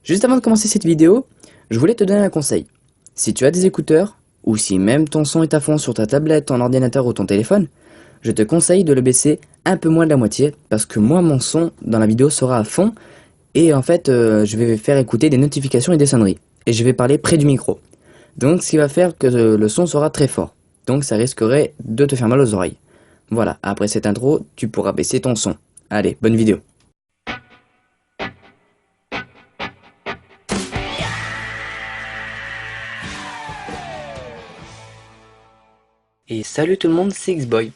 Juste avant de commencer cette vidéo, je voulais te donner un conseil. Si tu as des écouteurs, ou si même ton son est à fond sur ta tablette, ton ordinateur ou ton téléphone, je te conseille de le baisser un peu moins de la moitié, parce que moi mon son dans la vidéo sera à fond, et en fait je vais faire écouter des notifications et des sonneries, et je vais parler près du micro. Donc ce qui va faire que le son sera très fort, donc ça risquerait de te faire mal aux oreilles. Voilà, après cette intro, tu pourras baisser ton son. Allez, bonne vidéo. Et salut tout le monde, c'est Xboy.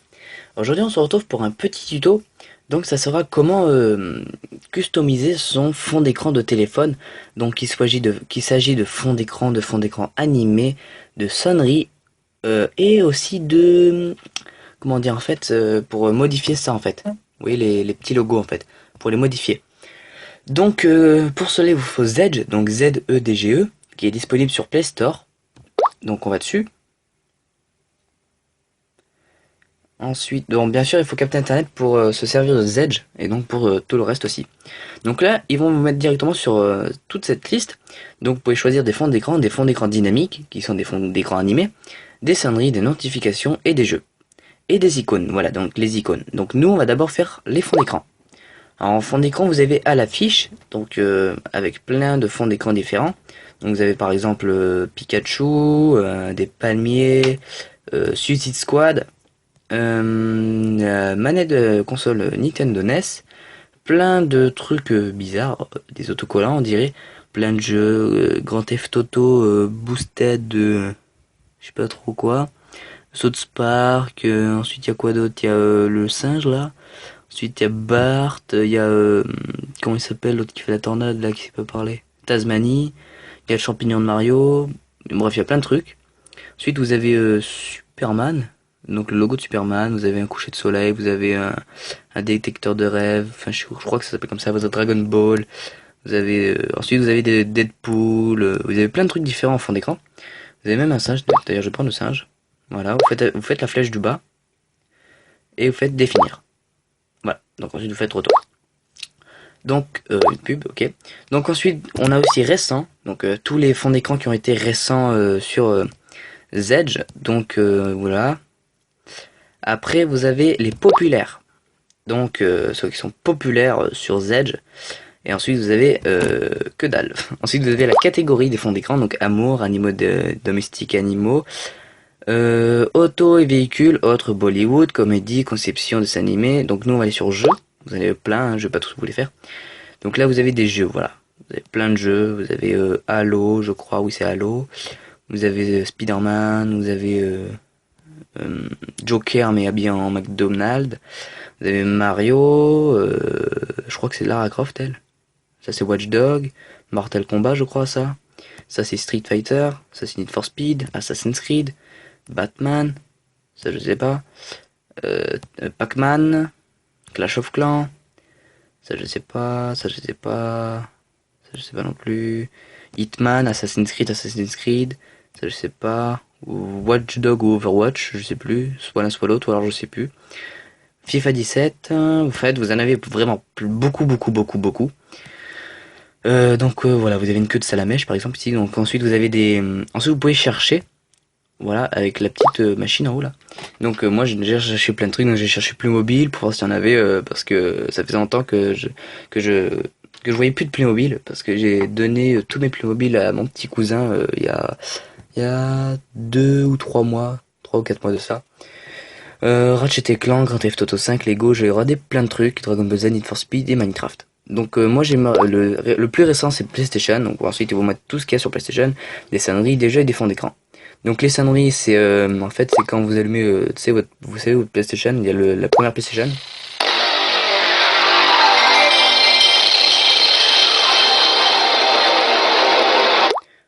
Aujourd'hui on se retrouve pour un petit tuto, donc ça sera comment customiser son fond d'écran de téléphone. Donc qu'il s'agit de fond d'écran animé, de sonnerie et aussi de... Comment dire en fait, pour modifier ça en fait. Oui, les petits logos en fait, pour les modifier. Donc pour cela il vous faut Zedge, donc Z-E-D-G-E, qui est disponible sur Play Store. Donc on va dessus. Ensuite, donc bien sûr, il faut capter Internet pour se servir de Zedge et donc pour tout le reste aussi. Donc là, ils vont vous mettre directement sur toute cette liste. Donc vous pouvez choisir des fonds d'écran dynamiques, qui sont des fonds d'écran animés, des sonneries, des notifications et des jeux. Et des icônes, voilà, donc les icônes. Donc nous, on va d'abord faire les fonds d'écran. Alors en fond d'écran, vous avez à l'affiche, donc avec plein de fonds d'écran différents. Donc vous avez par exemple Pikachu, des palmiers, Suicide Squad, manette de console Nintendo NES, plein de trucs bizarres, des autocollants on dirait, plein de jeux, Grand Theft Auto, Boosted, je sais pas trop quoi, South Park, ensuite il y a quoi d'autre, il y a le singe là, ensuite il y a Bart, il y a, comment il s'appelle l'autre qui fait la tornade là, qui sait pas parler, Tasmanie, il y a le champignon de Mario, bref il y a plein de trucs. Ensuite vous avez Superman, donc le logo de Superman, vous avez un coucher de soleil, vous avez un détecteur de rêve, enfin je crois que ça s'appelle comme ça, vous avez Dragon Ball, vous avez ensuite vous avez des Deadpool, vous avez plein de trucs différents en fond d'écran. Vous avez même un singe, d'ailleurs je vais prendre le singe. Voilà, vous faites la flèche du bas et vous faites définir. Voilà, donc ensuite vous faites retour. Donc une pub, ok. Donc ensuite on a aussi récent, donc tous les fonds d'écran qui ont été récents sur Zedge, donc voilà. Après, vous avez les populaires. Donc, ceux qui sont populaires sur Zedge. Et ensuite, vous avez que dalle. Ensuite, vous avez la catégorie des fonds d'écran. Donc, amour, animaux domestiques, animaux. Auto et véhicules, autres Bollywood, comédie, conception, dessin animé. Donc, nous, on va aller sur jeux. Vous en avez plein, hein, je vais pas tous vous les faire. Donc là, vous avez des jeux, voilà. Vous avez plein de jeux. Vous avez Halo, je crois, oui, c'est Halo. Vous avez Spider-Man, vous avez Joker mais habillé en McDonald's. Vous avez Mario, je crois que c'est Lara Croft elle. Ça c'est Watch Dog, Mortal Kombat je crois ça. Ça c'est Street Fighter, ça c'est Need for Speed, Assassin's Creed, Batman, ça je sais pas. Pac-Man, Clash of Clans, ça je sais pas, ça je sais pas, ça je sais pas non plus. Hitman, Assassin's Creed, ça je sais pas. Ou Watch Dog ou Overwatch, je sais plus, soit l'un soit l'autre, ou alors je sais plus. FIFA 17, vous en avez vraiment beaucoup. Donc voilà, vous avez une queue de salamèche par exemple ici. Donc ensuite vous avez des, ensuite vous pouvez chercher, voilà, avec la petite machine en haut là. Donc moi j'ai cherché plein de trucs, donc j'ai cherché Playmobil pour voir s'il y en avait, parce que ça faisait longtemps que je voyais plus de Playmobil, parce que j'ai donné tous mes Playmobil à mon petit cousin il y a 2 ou 3 mois, 3 ou 4 mois de ça. Ratchet et Clank, Grand Theft Auto 5, Lego, j'ai regardé plein de trucs, Dragon Ball Z, Need for Speed et Minecraft. Donc moi le plus récent c'est PlayStation, donc ensuite ils vont mettre tout ce qu'il y a sur PlayStation, des sonneries, des jeux et des fonds d'écran. Donc les sonneries c'est en fait c'est quand vous allumez, vous savez votre PlayStation, il y a la première PlayStation.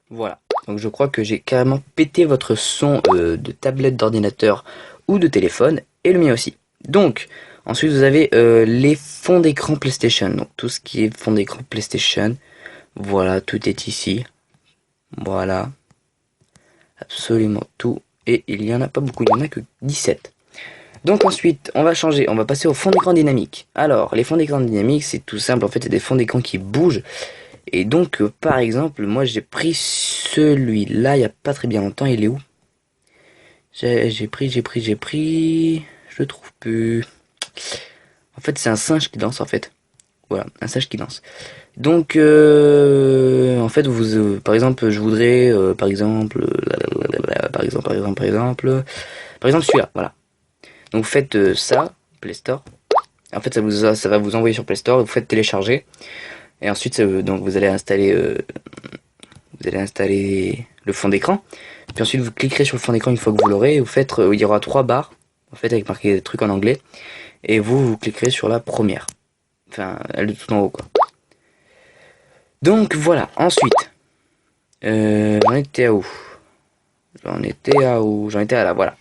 Voilà, donc je crois que j'ai carrément pété votre son de tablette, d'ordinateur ou de téléphone, et le mien aussi. Donc, ensuite vous avez les fonds d'écran PlayStation, donc tout ce qui est fond d'écran PlayStation, voilà, tout est ici, voilà, absolument tout, et il y en a pas beaucoup, il y en a que 17. Donc ensuite, on va changer, on va passer au fond d'écran dynamique. Alors, les fonds d'écran dynamiques, c'est tout simple, en fait, c'est des fonds d'écran qui bougent, Et donc, par exemple, moi j'ai pris celui-là il y a pas très bien longtemps. Il est où? J'ai pris. Je le trouve plus. En fait, c'est un singe qui danse en fait. Voilà, un singe qui danse. Donc, en fait, par exemple, je voudrais, par exemple, celui-là, voilà. Donc, vous faites ça, Play Store. En fait, ça va vous envoyer sur Play Store. Vous faites télécharger, et ensuite, donc, vous allez installer le fond d'écran. Puis ensuite, vous cliquerez sur le fond d'écran une fois que vous l'aurez. Vous faites, il y aura trois barres, en fait, avec marqué des trucs en anglais. Et vous cliquerez sur la première. Enfin, elle est tout en haut, quoi. Donc voilà. Ensuite, j'en étais à où? J'en étais à là. Voilà.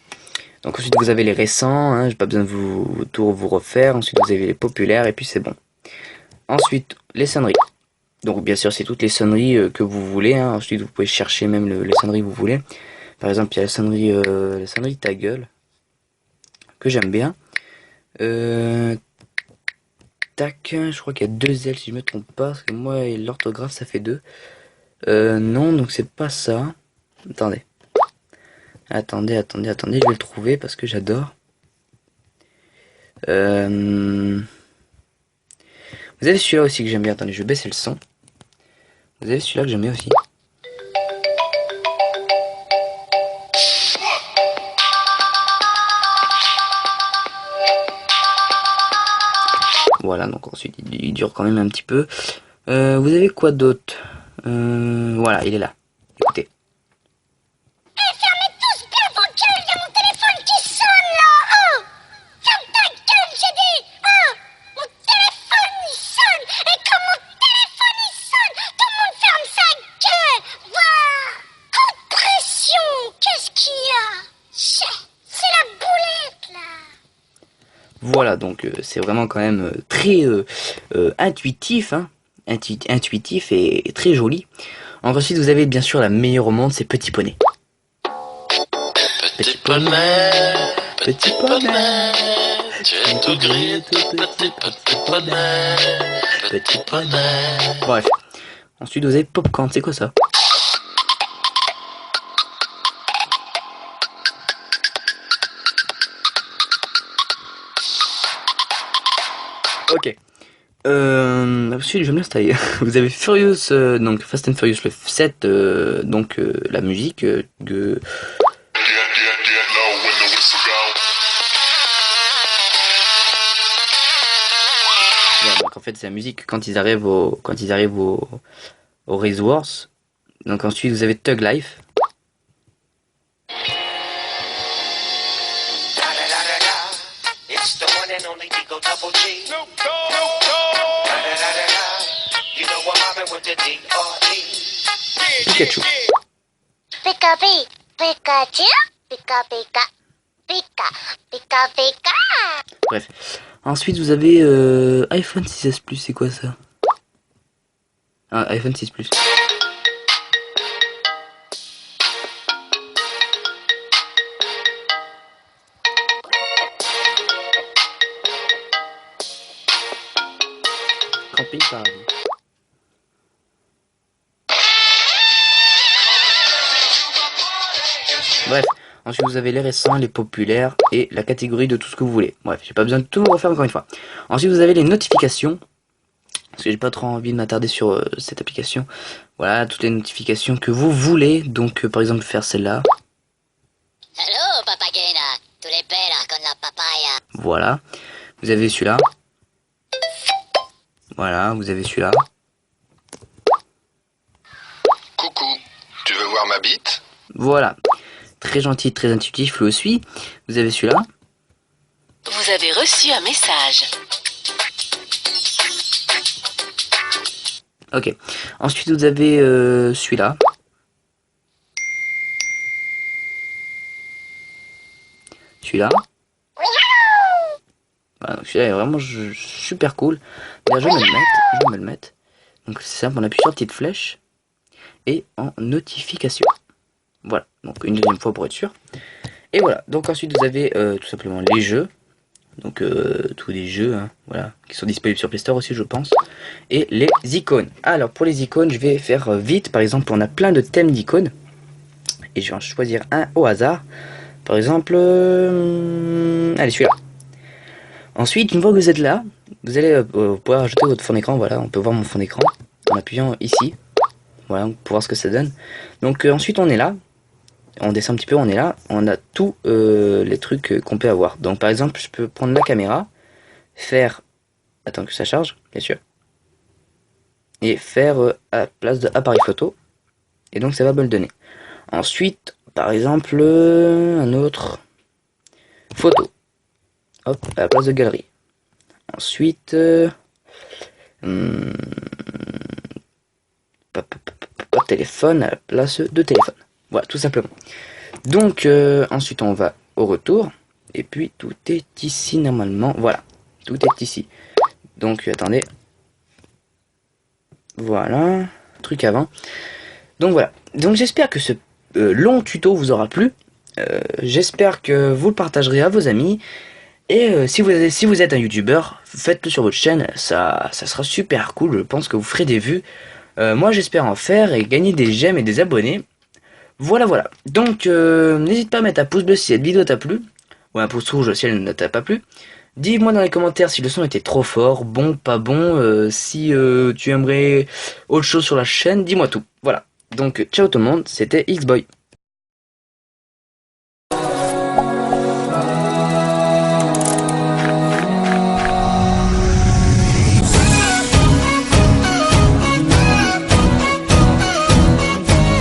Donc ensuite, vous avez les récents. Hein, j'ai pas besoin de vous refaire. Ensuite, vous avez les populaires et puis c'est bon. Ensuite, les sonneries. Donc bien sûr, c'est toutes les sonneries que vous voulez. Hein. Ensuite, vous pouvez chercher même les sonneries que vous voulez. Par exemple, il y a la sonnerie Ta gueule que j'aime bien. Tac, je crois qu'il y a deux L si je me trompe pas, parce que moi l'orthographe ça fait deux. Non, donc c'est pas ça. Attendez. Attendez, je vais le trouver parce que j'adore. Vous avez celui-là aussi que j'aime bien. Attendez, je vais baisser le son. Vous avez celui-là que j'aime bien aussi. Voilà, donc ensuite il dure quand même un petit peu. Vous avez quoi d'autre? Voilà, il est là. Écoutez. Fermez tous bien vos gueules, il y a mon téléphone qui sonne là. Oh, ferme ta gueule, j'ai dit. Oh, mon téléphone il sonne. Et comme mon téléphone il sonne, tout le monde ferme sa gueule. Voilà, coup de pression. Qu'est-ce qu'il y a? C'est la boulette là. Voilà, donc c'est vraiment quand même très intuitif, hein, intuitif et très joli. Ensuite, vous avez bien sûr la meilleure au monde, c'est Petit Poney. Petit poney, petit poney, tu es tout gris, tout petit poney, petit poney. Bref. Ensuite, vous avez Popcorn, c'est quoi ça? Ok. Ensuite, je vais me l'installer. Vous avez Furious, donc Fast and Furious le 7, donc la musique de... Voilà, donc en fait c'est la musique quand ils arrivent au Race Wars. Donc ensuite vous avez Thug Life. Pikachu. Pika Pikachu, Pika Pika, Pika Pika Pika. Bref. Ensuite vous avez iPhone 6S Plus, c'est quoi ça? Ah, iPhone 6 Plus. Camping Paradis. Bref, ensuite vous avez les récents, les populaires et la catégorie de tout ce que vous voulez. Bref, j'ai pas besoin de tout vous refaire encore une fois. Ensuite vous avez les notifications, parce que j'ai pas trop envie de m'attarder sur cette application. Voilà, toutes les notifications que vous voulez, donc par exemple faire celle-là. Hello, papagena, tu les bella con la papaya. Voilà, vous avez celui-là. Voilà, vous avez celui-là. Coucou, tu veux voir ma bite? Voilà, très gentil, très intuitif, lui aussi. Vous avez celui-là. Vous avez reçu un message. Ok. Ensuite, vous avez celui-là. Celui-là. Voilà, donc celui-là est vraiment super cool. D'ailleurs, je vais me le mettre. Je vais me le mettre. Donc c'est simple, on appuie sur la petite flèche. Et en notification. Voilà, donc une deuxième fois pour être sûr. Et voilà, donc ensuite vous avez tout simplement les jeux. donc tous les jeux, hein, voilà, qui sont disponibles sur Play Store aussi, je pense, et les icônes. Alors pour les icônes, je vais faire vite. Par exemple, on a plein de thèmes d'icônes, et je vais en choisir un au hasard. Par exemple, allez, celui-là. Ensuite, une fois que vous êtes là, vous allez pouvoir ajouter votre fond d'écran. Voilà, on peut voir mon fond d'écran en appuyant ici. Voilà, pour voir ce que ça donne. Donc ensuite, on est là. On descend un petit peu, on est là. On a tous les trucs qu'on peut avoir. Donc par exemple, je peux prendre la caméra, faire... Attends que ça charge, bien sûr. Et faire à place de appareil photo. Et donc ça va me le donner. Ensuite, par exemple, un autre... Photo. Hop, à la place de galerie. Ensuite... téléphone à la place de téléphone. Voilà, tout simplement. Donc, ensuite, on va au retour. Et puis, tout est ici, normalement. Voilà, tout est ici. Donc, attendez. Voilà, truc avant. Donc, voilà. Donc, j'espère que ce long tuto vous aura plu. J'espère que vous le partagerez à vos amis. Et si vous êtes un youtubeur, faites-le sur votre chaîne. Ça sera super cool. Je pense que vous ferez des vues. Moi j'espère en faire et gagner des j'aime et des abonnés. Voilà. Donc n'hésite pas à mettre un pouce bleu si cette vidéo t'a plu. Ou un pouce rouge si elle ne t'a pas plu. Dis-moi dans les commentaires si le son était trop fort, bon, pas bon. Si tu aimerais autre chose sur la chaîne, dis-moi tout. Voilà. Donc ciao tout le monde, c'était Xboy.